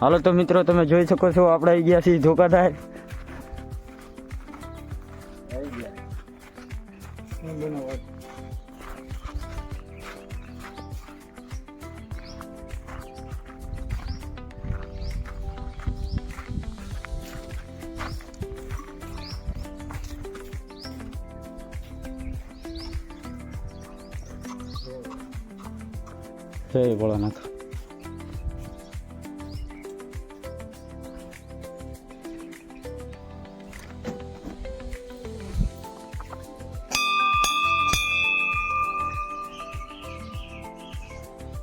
હાલો તો મિત્રો તમે જોઈ શકો છો આપણે આવી ગયા છીએ ધોકાધાર. જય ભોળાનાથ.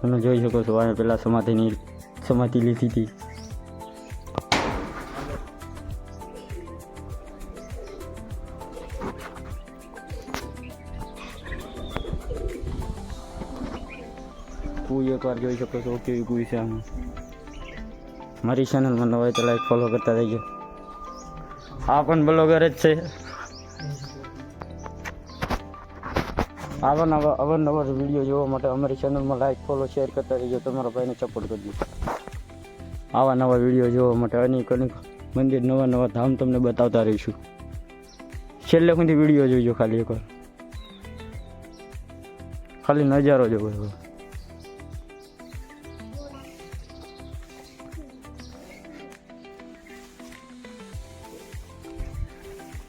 તમે જોઈ શકો છો અહીંયા પેલા સમાધિ લીધી હતી. કુઈ એકવાર જોઈ શકો છો કેવી કુઈ છે આમાં. મારી ચેનલમાં નવા હોય તો લાઈક ફોલો કરતા રહીજો. આ પણ બ્લોગર જ છે. અવારનવાર વિડીયો જોવા માટે અમારી ચેનલમાં લાઈક ફોલો શેર કરતા રહીજો. તમારા ભાઈને સપોર્ટ કરજો. આવા નવા વિડીયો જોવા માટે અનેક મંદિર નવા ધામ તમને બતાવતા રહીશું. છેલ્લે સુધી વિડીયો જોઈજો. ખાલી એકવાર ખાલી નજારો જોવો.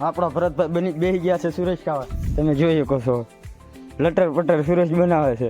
આપણા ભરતભાઈ બેસી ગયા છે સુરેશ ખાવા. તમે જોઈ શકો છો લટર પટર સુરેશ બનાવે છે.